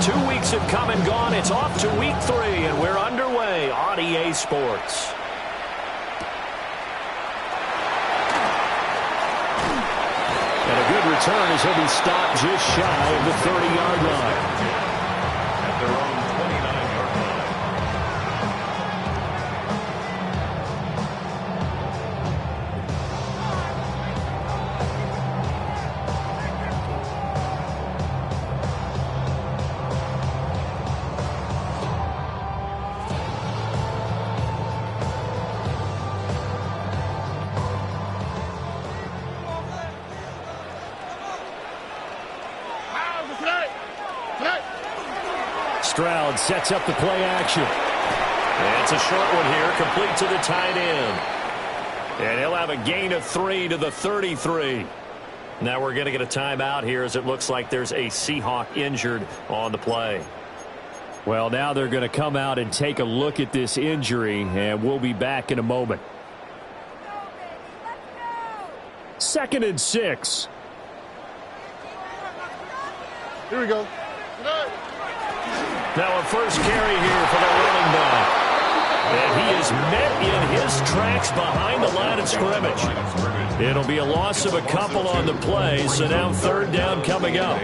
2 weeks have come and gone. It's off to week 3, and we're underway on EA Sports. And a good return as he'll be stopped just shy of the 30-yard line. At their own 29-yard line. Stroud sets up the play action. And it's a short one here, complete to the tight end. And he'll have a gain of 3 to the 33. Now we're going to get a timeout here as it looks like there's a Seahawk injured on the play. Well, now they're going to come out and take a look at this injury, and we'll be back in a moment. 2nd and 6. Here we go. Now a first carry here for the running back. And he is met in his tracks behind the line of scrimmage. It'll be a loss of a couple on the play, so now 3rd down coming up.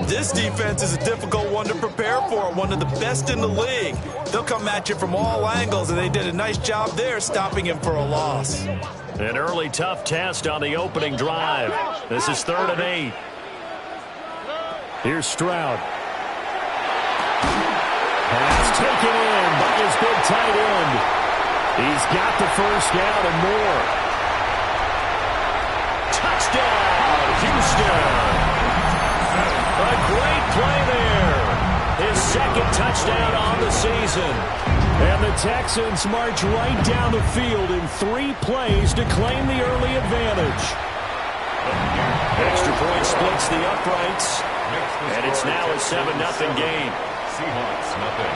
This defense is a difficult one to prepare for, one of the best in the league. They'll come at you from all angles, and they did a nice job there stopping him for a loss. An early tough test on the opening drive. This is 3rd and 8. Here's Stroud. Pass taken in by his big tight end. He's got the first down and more. Touchdown, Houston. A great play there. His 2nd touchdown on the season. And the Texans march right down the field in 3 plays to claim the early advantage. Extra point splits the uprights. And it's now a 7-0 game. Seahawks, nothing.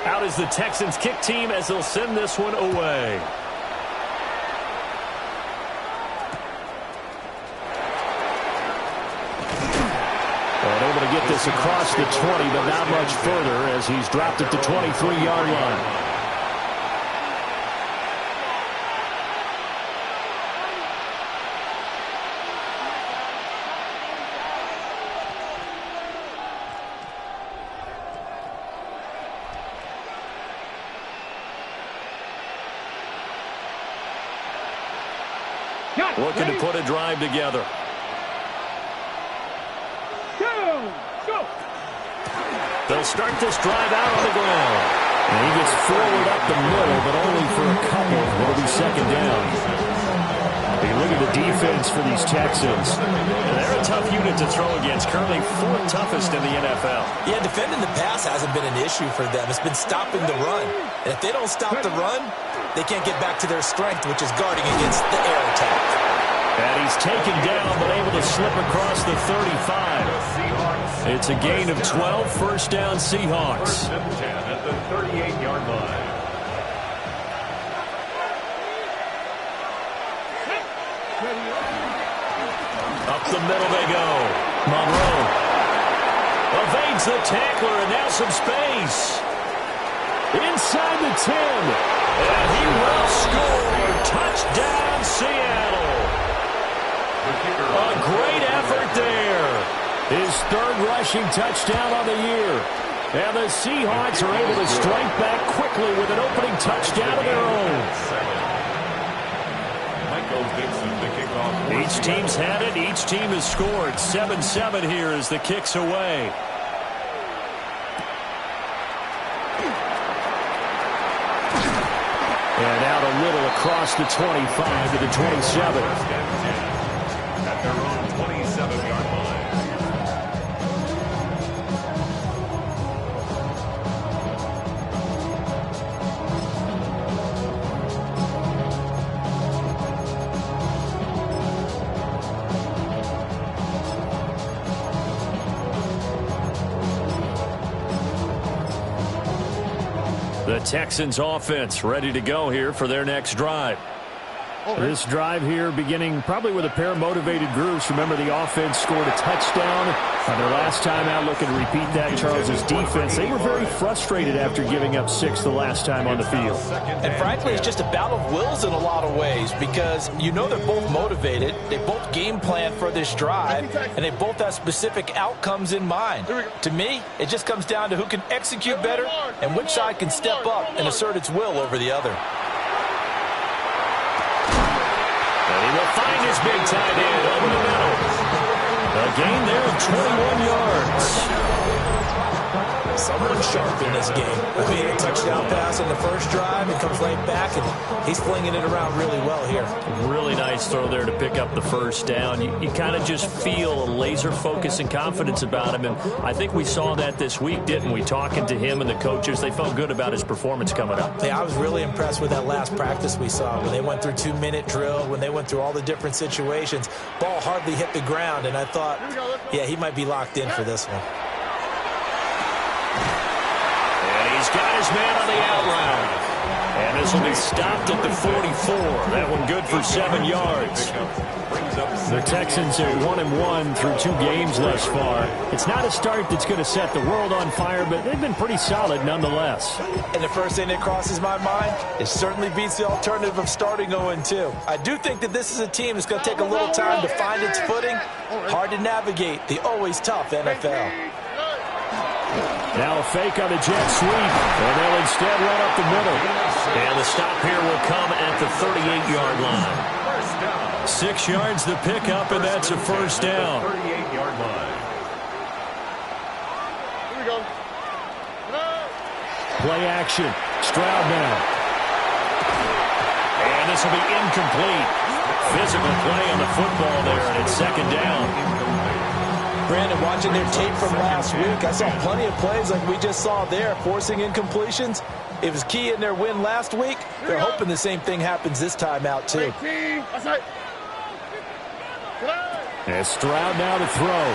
Out is the Texans kick team as they'll send this one away. Able to get this across the 20, but not much further as he's dropped at the 23-yard line. Looking to put a drive together. They'll start this drive out on the ground. And he gets forward up the middle, but only for a couple. It'll be 2nd down. Hey, look at the defense for these Texans. They're a tough unit to throw against, currently 4th toughest in the NFL. Yeah, defending the pass hasn't been an issue for them. It's been stopping the run. And if they don't stop the run, they can't get back to their strength, which is guarding against the air attack. And he's taken down, but able to slip across the 35. It's a gain of 12, 1st down Seahawks. 1st and 10 at the 38-yard line. Up the middle they go. Monroe evades the tackler, and now some space. Inside the 10. And he will score. Touchdown, Seattle. A great effort there. His 3rd rushing touchdown on the year. And the Seahawks are able to strike back quickly with an opening touchdown of their own. Michael Dixon, the kickoff. Each team's had it. Each team has scored. 7-7 here as the kick's away. And out a little across the 25 to the 27. At their own 27-yard line. The Texans offense ready to go here for their next drive. This drive here beginning probably with a pair of motivated groups. Remember, the offense scored a touchdown. Their last time out, looking to repeat that. Charles' defense, they were very frustrated after giving up 6 the last time on the field. And frankly, it's just a battle of wills in a lot of ways because you know they're both motivated. They both game plan for this drive, and they both have specific outcomes in mind. To me, it just comes down to who can execute better and which side can step up and assert its will over the other. And he will find his big tight end over the middle. A gain there of 21 yards. Someone sharp in this game. I mean, a touchdown pass on the first drive and comes right back, and he's flinging it around really well here. Really nice throw there to pick up the first down. You kind of just feel a laser focus and confidence about him, and I think we saw that this week, didn't we? Talking to him and the coaches, they felt good about his performance coming up. Yeah, I was really impressed with that last practice we saw when they went through 2-minute drill, when they went through all the different situations. Ball hardly hit the ground, and I thought, yeah, he might be locked in for this one. He's got his man on the out route. And this will be stopped at the 44. That one good for 7 yards. The Texans are 1-1 through 2 games thus far. It's not a start that's going to set the world on fire, but they've been pretty solid nonetheless. And the first thing that crosses my mind, it certainly beats the alternative of starting 0-2. I do think that this is a team that's going to take a little time to find its footing. Hard to navigate the always tough NFL. Now a fake on the jet sweep, and they'll instead run up the middle. And the stop here will come at the 38-yard line. 6 yards the pickup, and that's a first down. 38-yard line. Here we go. Play action. Stroud now. And this will be incomplete. Physical play on the football there, and it's second down. Brandon, watching their tape from last week, I saw plenty of plays like we just saw there, forcing incompletions. It was key in their win last week. They're hoping the same thing happens this time out, too. And Stroud now to throw.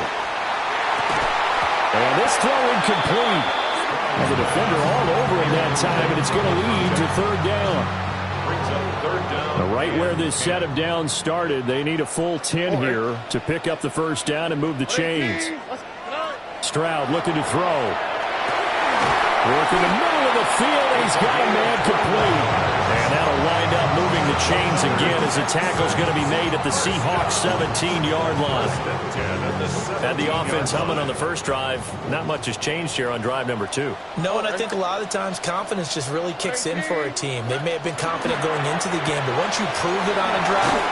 And this throw incomplete. And the defender all over him that time, and it's going to lead to third down. Right where this set of downs started, they need a full 10 here to pick up the first down and move the chains. Stroud looking to throw. Work in the middle of the field, and he's got a man complete. And that'll wind up moving the chains again as the tackle's going to be made at the Seahawks 17-yard line. Had the offense humming on the first drive. Not much has changed here on drive number 2. No, and I think a lot of times confidence just really kicks in for a team. They may have been confident going into the game, but once you prove it on a drive,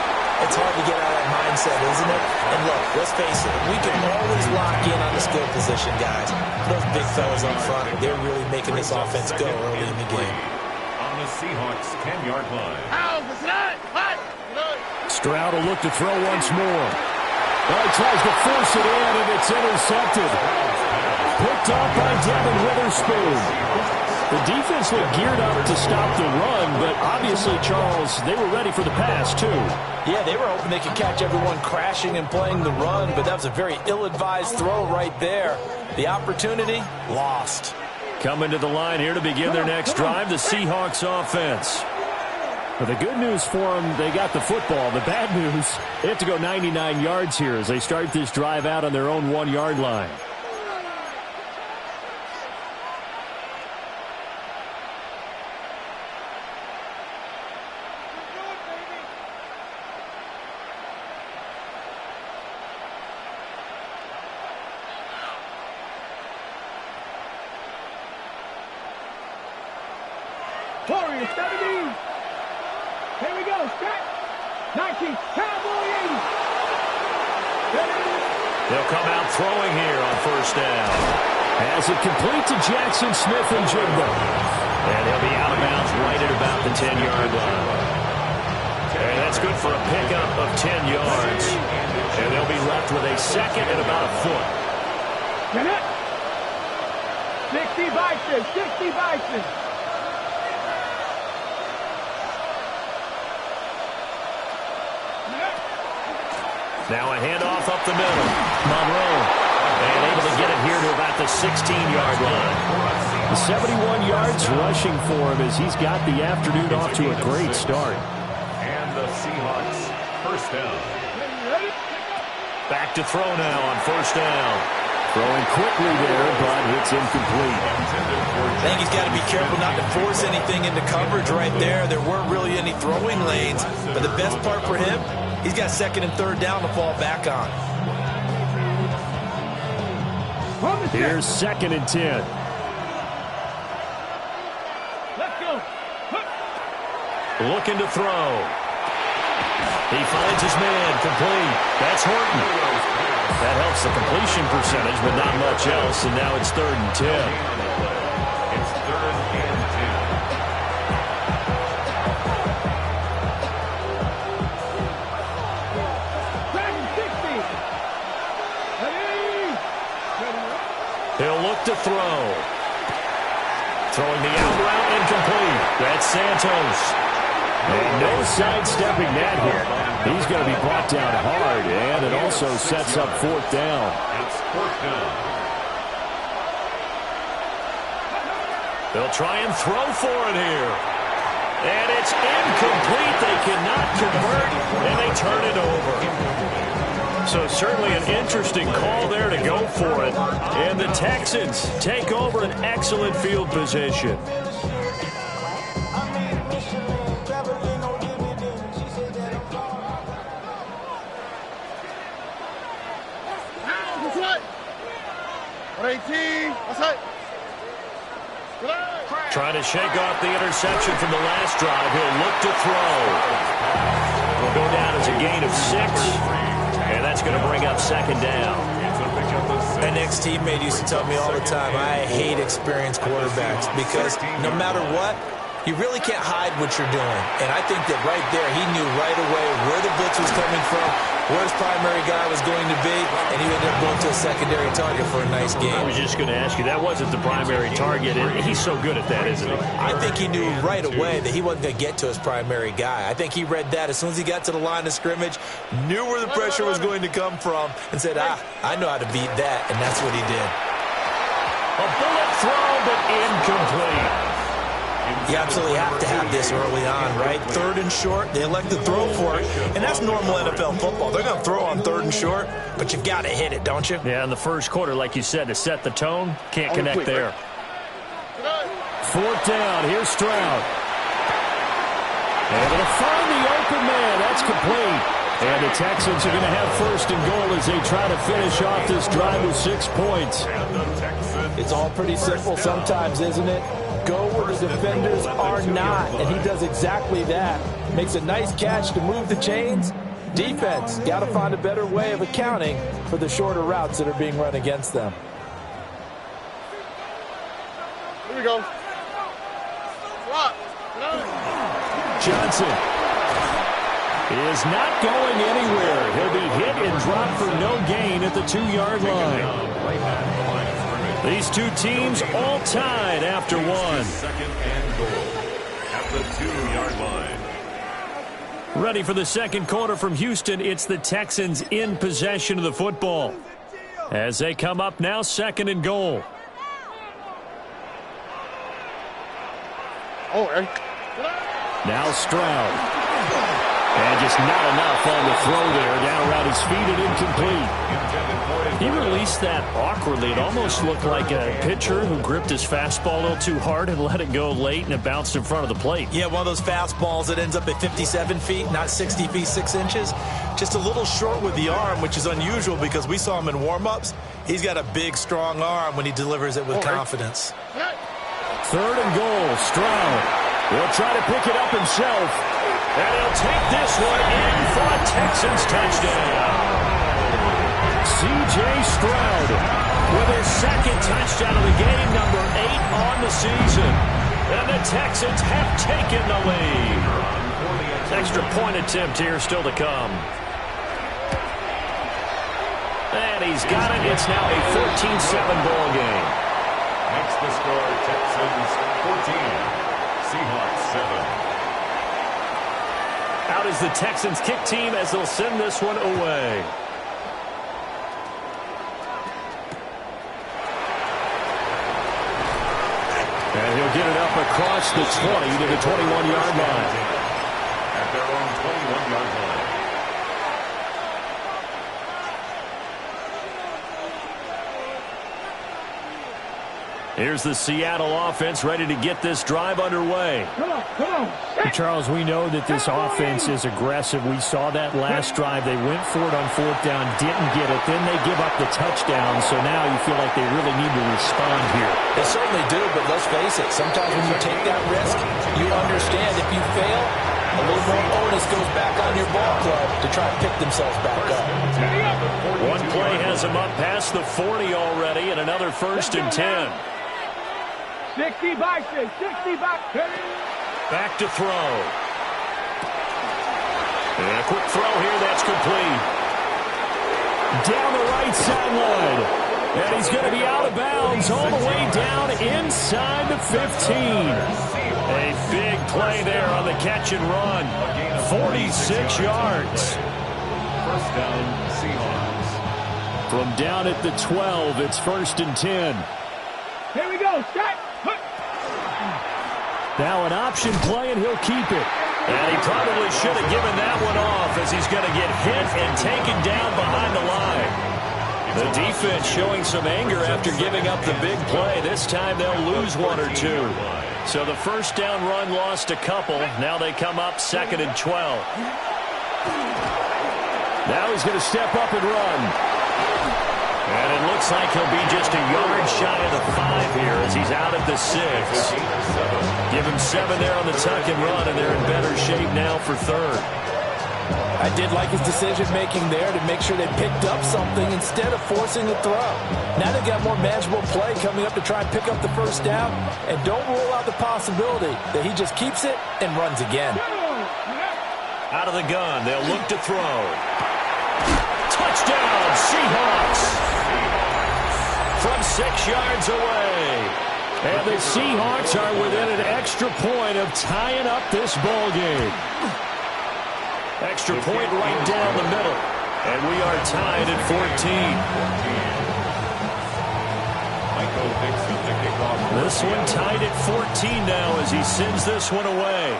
it's hard to get out of that mindset, isn't it? And look, let's face it, we can always lock in on the skill position, guys. Those big fellas up front, they're really making this offense go early in the game. On the Seahawks 10-yard line. Stroud will look to throw once more. Well, he tries to force it in, and it's intercepted. Picked off by Devin Witherspoon. The defense looked geared up to stop the run, but obviously, Charles, they were ready for the pass, too. Yeah, they were hoping they could catch everyone crashing and playing the run, but that was a very ill-advised throw right there. The opportunity, lost. Coming to the line here to begin their next drive, the Seahawks offense. But the good news for them, they got the football. The bad news, they have to go 99 yards here as they start this drive out on their own 1-yard line. Warriors 70. Here we go. Start. 19. Cowboy 80. They'll come out throwing here on first down. As it complete to Jackson Smith-Njigba. And he'll be out of bounds right at about the 10-yard line. And that's good for a pickup of 10 yards. And they'll be left with a second and about a foot. Get it. 60 Bison. 60 Bison. Now a handoff up the middle. Monroe. And able to get it here to about the 16-yard line. The 71 yards rushing for him as he's got the afternoon off to a great start. And the Seahawks first down. Back to throw now on first down. Throwing quickly there, but it's incomplete. I think he's got to be careful not to force anything into coverage right there. There weren't really any throwing lanes, but the best part for him, he's got second and third down to fall back on. Here's second and 10. Let's go. Looking to throw. He finds his man, complete. That's Horton. That helps the completion percentage, but not much else, and now it's third and 10. It's third and 10. He'll look to throw. Throwing the out route, incomplete. That's Santos. And no sidestepping that hit. He's going to be brought down hard, and it also sets up fourth down. It's fourth down. They'll try and throw for it here. And it's incomplete. They cannot convert, and they turn it over. So certainly an interesting call there to go for it. And the Texans take over an excellent field position. Trying to shake off the interception from the last drive. He'll look to throw. Will go down as a gain of 6. And that's going to bring up second down. An ex-teammate used to tell me all the time, I hate experienced quarterbacks because no matter what, you really can't hide what you're doing. And I think that right there, he knew right away where the blitz was coming from, where his primary guy was going to be, and he ended up going to a secondary target for a nice game. I was just going to ask you, that wasn't the primary target. He's so good at that, isn't he? I think he knew right away that he wasn't going to get to his primary guy. I think he read that as soon as he got to the line of scrimmage, knew where the pressure was going to come from, and said, I know how to beat that, and that's what he did. A bullet throw, but incomplete. You absolutely have to have this early on, right? Third and short, they elect to throw for it, and that's normal NFL football. They're going to throw on third and short, but you've got to hit it, don't you? Yeah, in the first quarter, like you said, to set the tone, can't connect there. Fourth down, here's Stroud. Able to find the open man, that's complete. And the Texans are going to have first and goal as they try to finish off this drive with 6 points. It's all pretty simple sometimes, isn't it? Go where the defenders are not, and he does exactly that. Makes a nice catch to move the chains. Defense, got to find a better way of accounting for the shorter routes that are being run against them. Here we go. Johnson is not going anywhere. He'll be hit and dropped for no gain at the 2-yard line. These two teams all tied after one. Second and goal at the 2-yard line. Ready for the second quarter from Houston. It's the Texans in possession of the football as they come up now, second and goal. Now Stroud. And just not enough on the throw there. Down around his feet and incomplete. He released that awkwardly. It almost looked like a pitcher who gripped his fastball a little too hard and let it go late, and it bounced in front of the plate. Yeah, one of those fastballs that ends up at 57 feet, not 60 feet, 6 inches. Just a little short with the arm, which is unusual because we saw him in warm-ups. He's got a big, strong arm when he delivers it with confidence. Third and goal, Stroud. He'll try to pick it up himself. And he'll take this one in for a Texans touchdown. C.J. Stroud with his second touchdown of the game, number 8 on the season. And the Texans have taken the lead. Extra point attempt here still to come. And he's got it. It's now a 14-7 ball game. Next the score, Texans 14, Seahawks 7. Out is the Texans kick team as they'll send this one away. And he'll get it up across the 20 to the 21-yard line. At their own 21-yard line. Here's the Seattle offense ready to get this drive underway. Come on, come on. Charles, we know that this offense is aggressive. We saw that last drive. They went for it on fourth down, didn't get it. Then they give up the touchdown, so now you feel like they really need to respond here. They certainly do, but let's face it. Sometimes when you take that risk, you understand if you fail, a little more onus goes back on your ball club to try and pick themselves back up. One play has them up past the 40 already, and another 1st and 10. 60 by 6, 60 by 10. Back to throw. And a quick throw here, that's complete. Down the right sideline. And he's going to be out of bounds all the way down inside the 15. A big play there on the catch and run. 46 yards. First down, Seahawks. From down at the 12, it's 1st and 10. Here we go. Set. Now an option play, and he'll keep it. And he probably should have given that one off as he's going to get hit and taken down behind the line. The defense showing some anger after giving up the big play. This time they'll lose 1 or 2. So the first down run lost a couple. Now they come up 2nd and 12. Now he's going to step up and run. And it looks like he'll be just a yard shy of the 5 here as he's out at the 6. Give him 7 there on the tuck and run, and they're in better shape now for 3rd. I did like his decision-making there to make sure they picked up something instead of forcing the throw. Now they've got more manageable play coming up to try and pick up the first down, and don't rule out the possibility that he just keeps it and runs again. Out of the gun, they'll look to throw. Touchdown, Seahawks! From 6 yards away. And the Seahawks are within an extra point of tying up this ball game. Extra point right down the middle. And we are tied at 14. Michael Dixon to kick off. This one tied at 14 now as he sends this one away.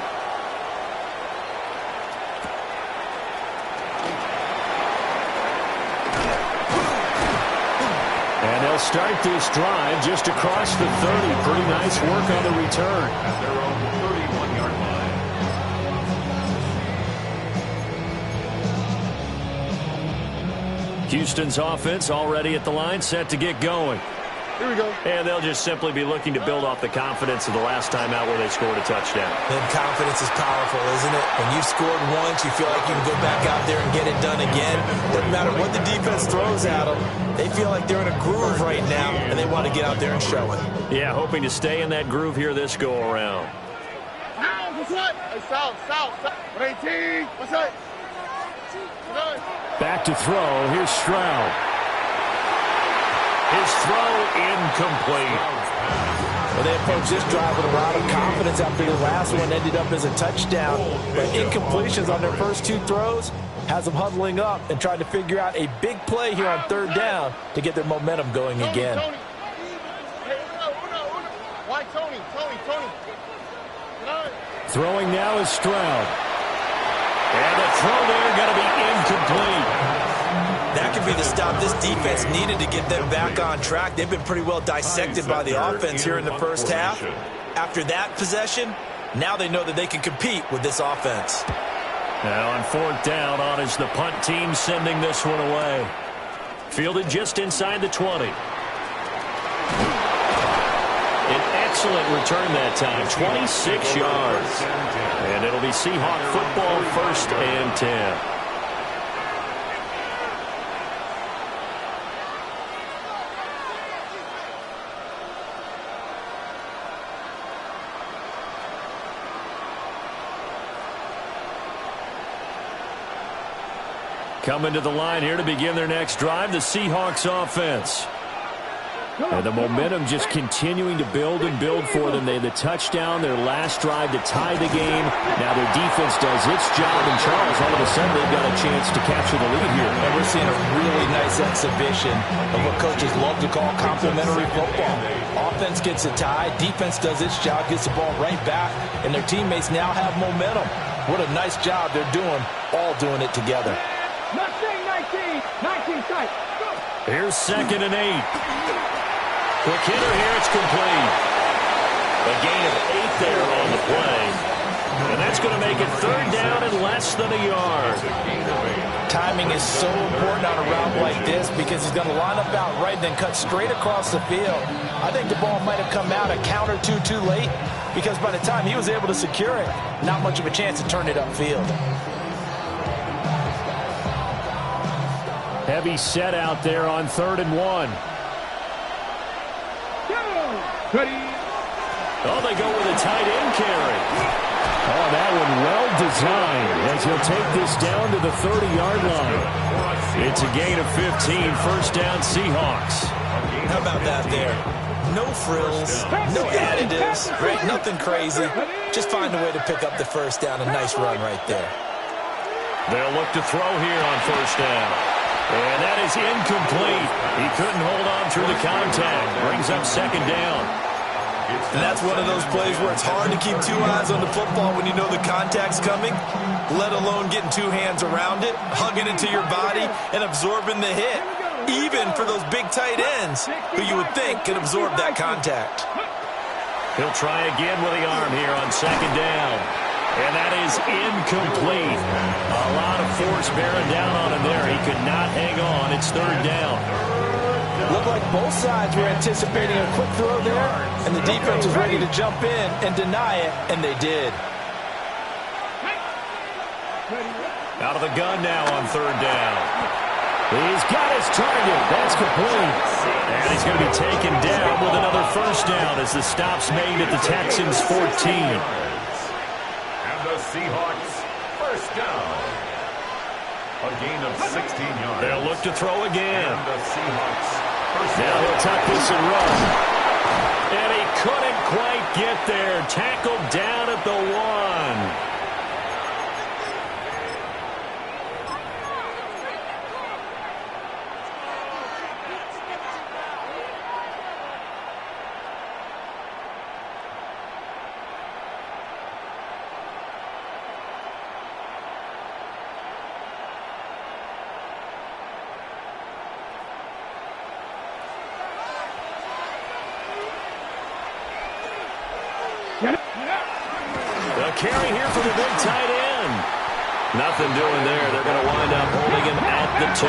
And they'll start this drive just across the 30. Pretty nice work on the return. At their own 31-yard line. Houston's offense already at the line, set to get going. Here we go. And they'll just simply be looking to build off the confidence of the last time out where they scored a touchdown. And confidence is powerful, isn't it? When you've scored once, you feel like you can go back out there and get it done again. Doesn't matter what the defense throws at them. They feel like they're in a groove right now, and they want to get out there and show it. Yeah, hoping to stay in that groove here this go-around. South. 18. What's up? Back to throw. Here's Stroud. His throw incomplete. Well, they approached this drive with a lot of confidence after the last one ended up as a touchdown. But incompletions on their first 2 throws has them huddling up and trying to figure out a big play here on 3rd down to get their momentum going again. Why Tony? Throwing now is Stroud. And the throw there going to be incomplete. That could be the stop this defense needed to get them back on track. They've been pretty well dissected by the offense here in the first half. After that possession, now they know that they can compete with this offense. Now on 4th down, on is the punt team sending this one away. Fielded just inside the 20. An excellent return that time, 26 yards. And it'll be Seahawk football, 1st and 10. Coming to the line here to begin their next drive, the Seahawks offense. And the momentum just continuing to build and build for them. They had the touchdown, their last drive to tie the game. Now their defense does its job, and Charles, all of a sudden, they've got a chance to capture the lead here. And we're seeing a really nice exhibition of what coaches love to call complementary football. Offense gets a tie, defense does its job, gets the ball right back, and their teammates now have momentum. What a nice job they're doing, all doing it together. Not saying 19 tight. Here's 2nd and 8. Quick hitter here, it's complete. A gain of 8 there on the play. And that's going to make it 3rd down and less than a yard. Timing is so important on a route like this because he's going to line up out right and then cut straight across the field. I think the ball might have come out a count or two too late because by the time he was able to secure it, not much of a chance to turn it upfield. Heavy set out there on 3rd and 1. Oh, they go with a tight end carry. Oh, that one well designed as he'll take this down to the 30-yard line. It's a gain of 15, 1st down Seahawks. How about that there? No frills, no additives, right? Nothing crazy. Just find a way to pick up the 1st down. A nice run right there. They'll look to throw here on 1st down. And that is incomplete. He couldn't hold on through the contact. Brings up 2nd down. And that's one of those plays where it's hard to keep 2 eyes on the football when you know the contact's coming, let alone getting 2 hands around it, hugging it to your body, and absorbing the hit, even for those big tight ends who you would think could absorb that contact. He'll try again with the arm here on 2nd down. And that is incomplete. A lot of force bearing down on him there. He could not hang on. It's 3rd down. Looked like both sides were anticipating a quick throw there, and the defense was ready to jump in and deny it, and they did. Out of the gun now on 3rd down. He's got his target. That's complete. And he's going to be taken down with another 1st down as the stop's made at the Texans' 14. And the Seahawks, 1st down. A gain of 16 yards. They'll look to throw again. And the Seahawks, 1st Now down. he'll tuck this and run. And he couldn't quite get there. Tackled down at the 1. The carry here for the big tight end. Nothing doing there. They're going to wind up holding him at the 2.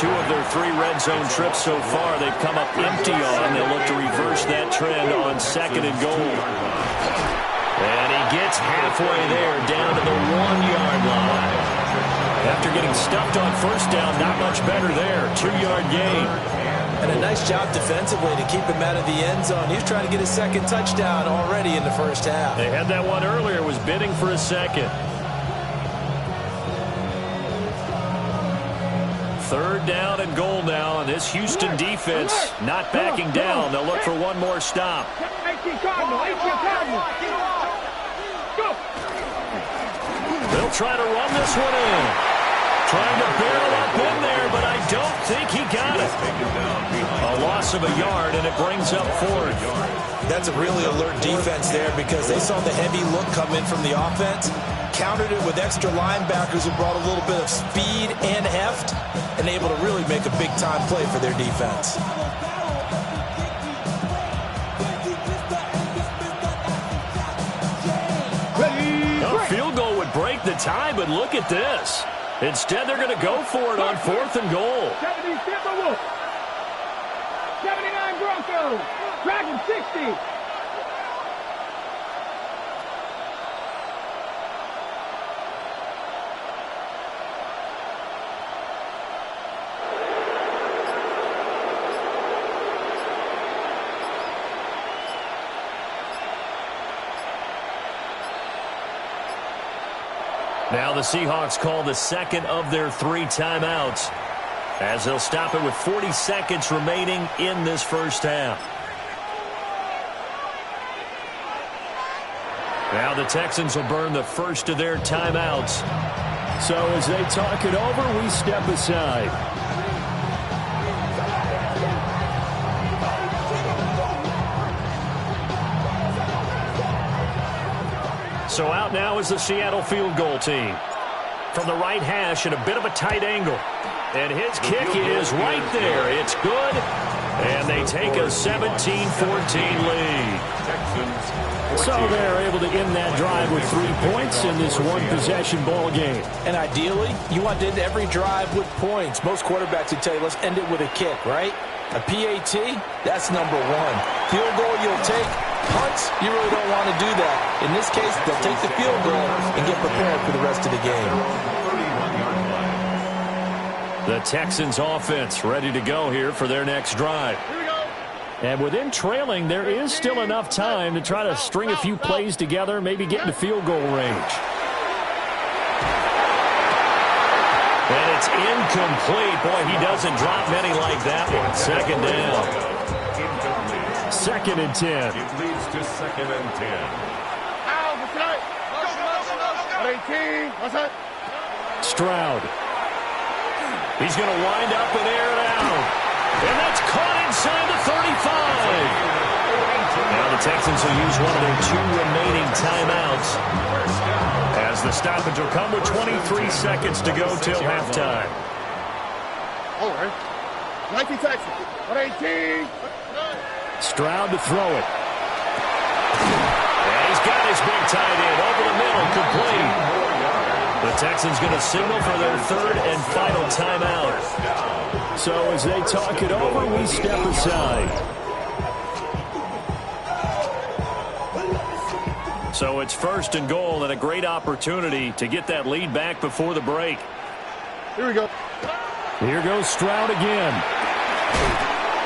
2 of their 3 red zone trips so far they've come up empty on. They'll look to reverse that trend on 2nd and goal. And he gets halfway there down to the 1-yard line. After getting stuffed on 1st down, not much better there. 2-yard gain. And a nice job defensively to keep him out of the end zone. He's trying to get his 2nd touchdown already in the 1st half. They had that one earlier, was bidding for a 2nd. 3rd down and goal now, and this Houston defense not backing down. They'll look for one more stop. 18 Cardinal. Go. They'll try to run this one in. Trying to barrel up in there, but I don't think he got it. A loss of a yard, and it brings up 4th. That's a really alert defense there because they saw the heavy look come in from the offense, countered it with extra linebackers who brought a little bit of speed and heft, and able to really make a big-time play for their defense. A field goal would break the tie, but look at this. Instead, they're going to go for it on 4th and goal. 70 Timberwolves. 79 Broncos. Dragon 60. Now the Seahawks call the 2nd of their 3 timeouts. as they'll stop it with 40 seconds remaining in this first half. Now the Texans will burn the first of their timeouts. So as they talk it over, we step aside. So out now is the Seattle field goal team. From the right hash at a bit of a tight angle. And his kick is right there. It's good. And they take a 17-14 lead. So they're able to end that drive with 3 points in this one-possession ball game. And ideally, you want to end every drive with points. Most quarterbacks would tell you, let's end it with a kick, right? A PAT, that's number one. Field goal you'll take. Punts, you really don't want to do that. In this case, they'll take the field goal and get prepared for the rest of the game. The Texans offense ready to go here for their next drive. And with them trailing, there is still enough time to try to string a few plays together, maybe get into field goal range. And it's incomplete. Boy, he doesn't drop many like that one. Second down. 2nd and 10. It leads to 2nd and 10. Stroud. He's going to wind up and air it out. And that's caught inside the 35. Now the Texans will use one of their 2 remaining timeouts as the stoppage will come with 23 seconds to go till halftime. All right. 19 Texans. 118. Stroud to throw it. And he's got his big tight end over the middle, complete. The Texans going to signal for their 3rd and final timeout. So as they talk it over, we step aside. So it's 1st and goal and a great opportunity to get that lead back before the break. Here we go. Here goes Stroud again.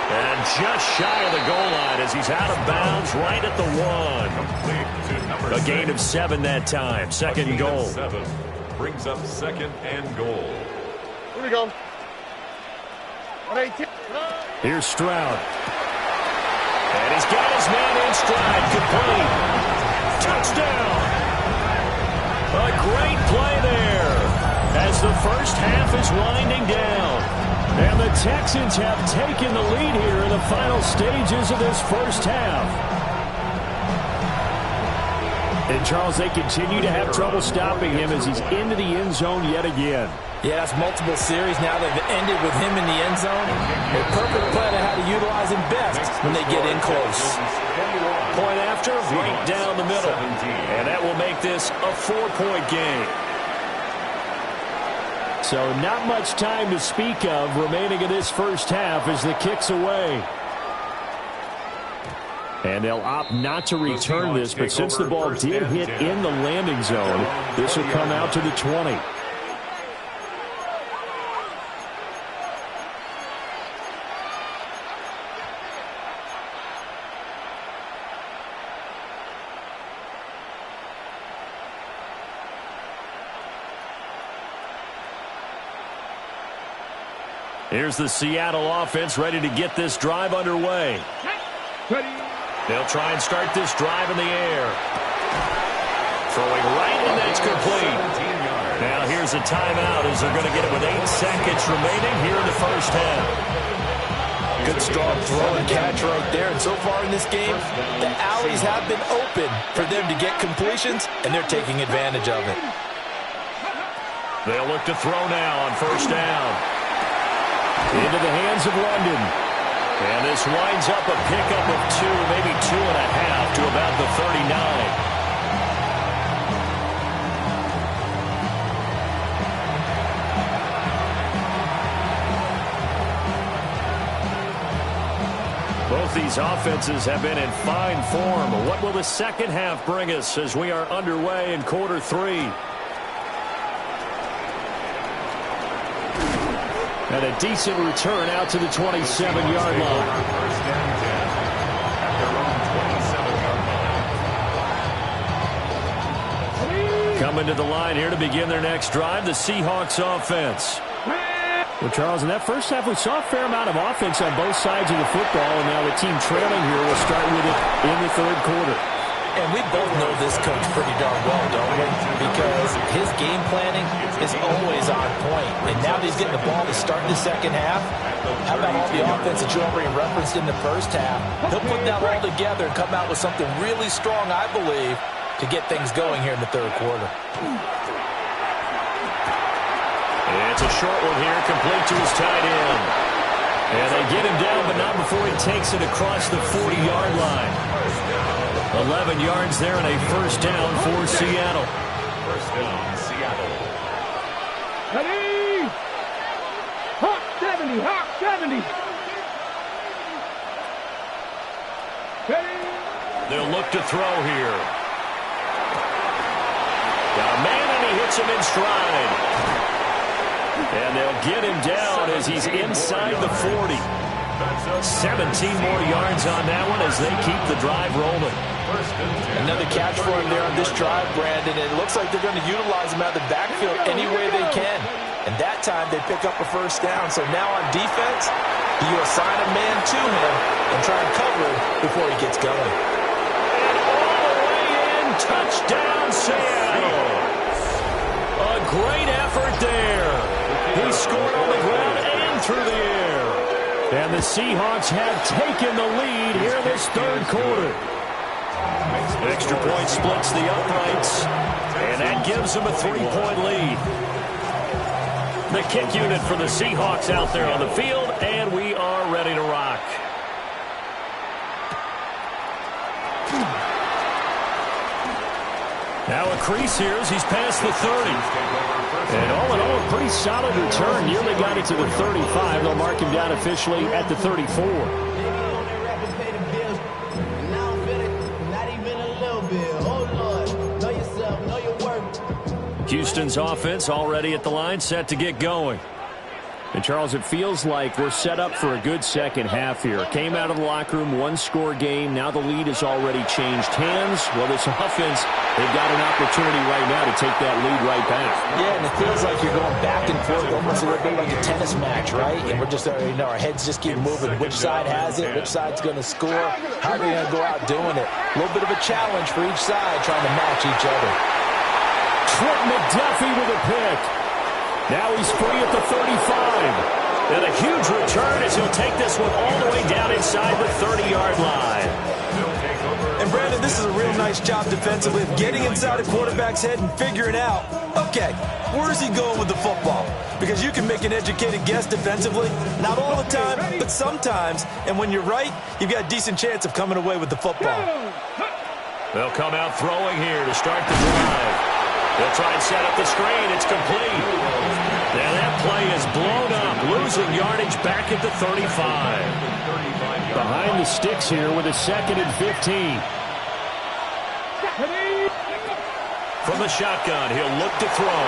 And just shy of the goal line as he's out of bounds right at the 1. A gain of 7 that time. 2nd and goal. 7 brings up 2nd and goal. Here we go. 118. Here's Stroud. And he's got his man in stride. Complete. Touchdown. A great play there as the first half is winding down. And the Texans have taken the lead here in the final stages of this first half. And, Charles, they continue to have trouble stopping him as he's into the end zone yet again. Yeah, that's multiple series now that have ended with him in the end zone. A perfect plan of how to utilize him best when they get in close. Point after, right down the middle. And that will make this a 4-point game. So not much time to speak of remaining in this first half as the kick's away. And they'll opt not to return this, but since the ball did hit in the landing zone, this will come out to the 20. Here's the Seattle offense ready to get this drive underway. They'll try and start this drive in the air. Throwing right, and that's complete. Now here's a timeout as they're going to get it with 8 seconds remaining here in the first half. Good strong throw and catch right there. And so far in this game, the alleys have been open for them to get completions, and they're taking advantage of it. They'll look to throw now on first down. Into the hands of London. And this winds up a pickup of 2, maybe 2.5 to about the 39. Both these offenses have been in fine form. What will the second half bring us as we are underway in quarter 3? And a decent return out to the 27-yard line. First and 10 at their own 27-yard line. Coming to the line here to begin their next drive, the Seahawks offense. Well, Charles, in that first half, we saw a fair amount of offense on both sides of the football, and now the team trailing here will start with it in the third quarter. And we both know this coach pretty darn well, don't we? Because his game planning is always on point. And now that he's getting the ball to start the second half, how about all the offense that you already referenced in the first half? He'll put that all together and come out with something really strong, I believe, to get things going here in the third quarter. It's a short one here, complete to his tight end. And they get him down, but not before he takes it across the 40-yard line. 11 yards there and a first down for Seattle. First down, Seattle. Ready? Hawk 70, Hawk 70. Ready? They'll look to throw here. Got a man, and he hits him in stride. And they'll get him down as he's inside the 40. 17 more yards on that one as they keep the drive rolling. Another catch for him there on this drive, Brandon. It looks like they're going to utilize him out of the backfield any way they can. And that time they pick up a first down. So now on defense, you assign a man to him and try and cover him before he gets going. And all the way in, touchdown Seattle. A great effort there. He scored on the ground and through the air. And the Seahawks have taken the lead here in this third quarter. Extra point splits the uprights, and that gives them a 3-point lead. The kick unit for the Seahawks out there on the field, and we are ready to rock. Now a crease here as he's past the 30. And all in all, a pretty solid return. Nearly got it to the 35. They'll mark him down officially at the 34. Houston's offense already at the line, set to get going. And, Charles, it feels like we're set up for a good second half here. Came out of the locker room, one-score game. Now the lead has already changed hands. Well, this offense, they've got an opportunity right now to take that lead right back. Yeah, and it feels like you're going back and forth almost a little bit like a tennis match, right? And we're just, our heads just keep moving. Which side has it? Which side's going to score? How are they going to go out doing it? A little bit of a challenge for each side trying to match each other. Trent McDuffie with a pick. Now he's free at the 35. And a huge return as he'll take this one all the way down inside the 30-yard line. And, Brandon, this is a real nice job defensively of getting inside a quarterback's head and figuring out, okay, where is he going with the football? Because you can make an educated guess defensively. Not all the time, but sometimes. And when you're right, you've got a decent chance of coming away with the football. They'll come out throwing here to start the drive. They'll try and set up the screen. It's complete. And that play is blown up, losing yardage back at the 35. Behind the sticks here with a 2nd and 15. From the shotgun, he'll look to throw.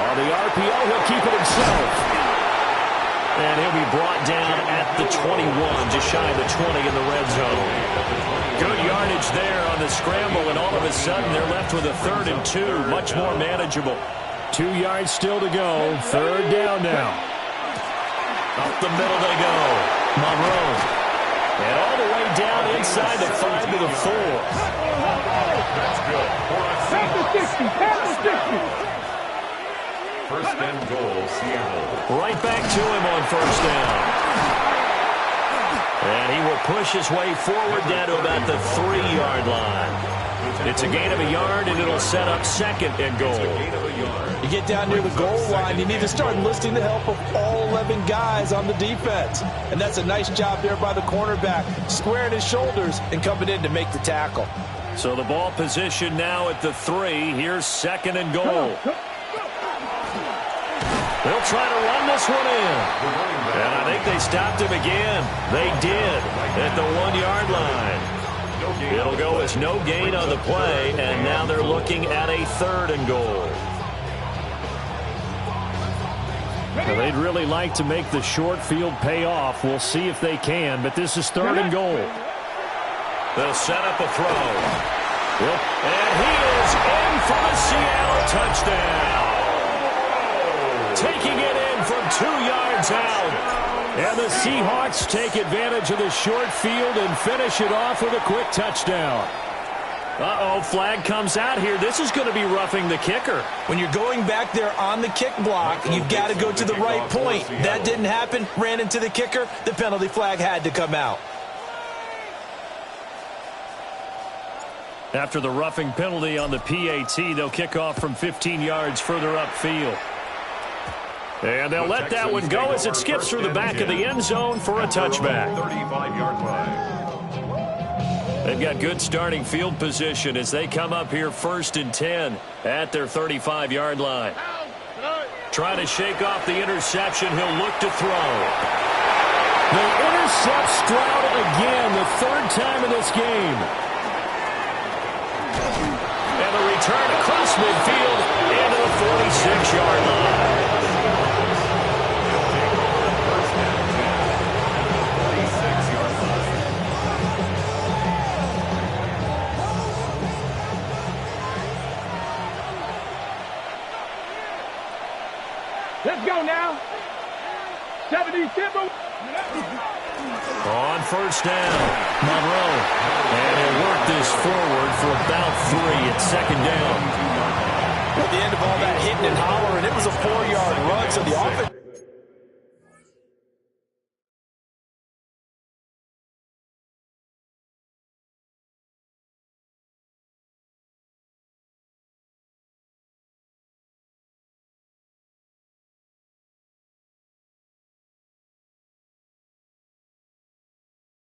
On the RPO, he'll keep it himself. And he'll be brought down at the 21, just shy of the 20 in the red zone. Good yardage there on the scramble, and all of a sudden they're left with a 3rd and 2, much more manageable. 2 yards still to go. 3rd down now. Up the middle they go. Monroe. And all the way down inside the 5 to the 4. That's good. Past the 60, past the 60. First and goal, Seattle. Right back to him on first down. And he will push his way forward down to about the 3-yard line. It's a gain of a yard, and it'll set up 2nd and goal. You get down near the goal line, you need to start enlisting the help of all 11 guys on the defense. And that's a nice job there by the cornerback, squaring his shoulders and coming in to make the tackle. So the ball position now at the 3. Here's 2nd and goal. They'll try to run this one in. And I think they stopped him again. They did at the 1-yard line. It'll go as no gain on the play, and now they're looking at a 3rd and goal. Well, they'd really like to make the short field pay off. We'll see if they can, but this is 3rd and goal. They'll set up a throw. And he is in for the Seattle touchdown. Taking it in from 2 yards out. And the Seahawks take advantage of the short field and finish it off with a quick touchdown. Uh-oh, flag comes out here. This is going to be roughing the kicker. When you're going back there on the kick block, you've got to go to the right point. That didn't happen. Ran into the kicker. The penalty flag had to come out. After the roughing penalty on the PAT, they'll kick off from 15 yards further upfield. And they'll let that one go as it skips through the back of the end zone for a touchback. 35-yard line. They've got good starting field position as they come up here 1st and 10 at their 35-yard line. Trying to shake off the interception. He'll look to throw. They intercept Stroud again, the 3rd time in this game. And the return across midfield into the 46-yard line. Let's go now. 70 Timber. On 1st down, Monroe. And he'll work this forward for about 3 at 2nd down. At the end of all that hitting and hollering, it was a 4-yard run, so the offense